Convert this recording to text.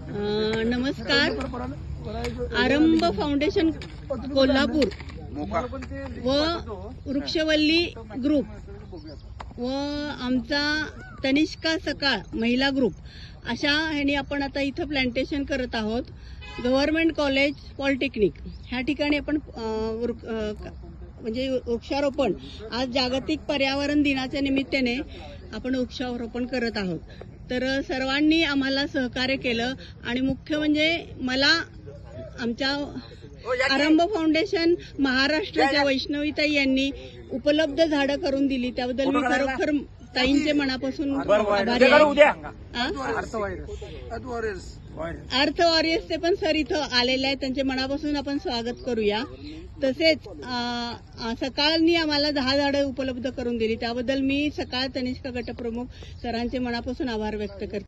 नमस्कार. आरंभ फाउंडेशन कोल्हापूर व वृक्षवल्ली ग्रुप व आमचा तनिष्का सकाळ महिला ग्रुप अशा ह्यानी आपण आता इथं प्लांटेशन करत आहोत. गव्हर्नमेंट कॉलेज पॉलिटेक्निक ह्या ठिकाणी आपण म्हणजे वृक्षारोपण आज जागतिक पर्यावरण दिनाच्या निमित्ताने आपण वृक्षारोपण करत आहोत. तर सर्वांनी आम्हाला सहकार्य केलं आणि मुख्य म्हणजे मला आमच्या आरंभ फाउंडेशन महाराष्ट्राच्या वैष्णवीताई यांनी उपलब्ध झाडं करून दिली त्याबद्दल मी खरोखर ताईंचे मनापासून आभारी आहे. अर्थ वॉरियर्सचे पण सर इथं आलेले आहेत, त्यांचे मनापासून आपण स्वागत करूया. तसेच सकाळनी आम्हाला 10 झाडं उपलब्ध करून दिली त्याबद्दल मी सकाळ तनिष्का गटप्रमुख सरांचे मनापासून आभार व्यक्त करते.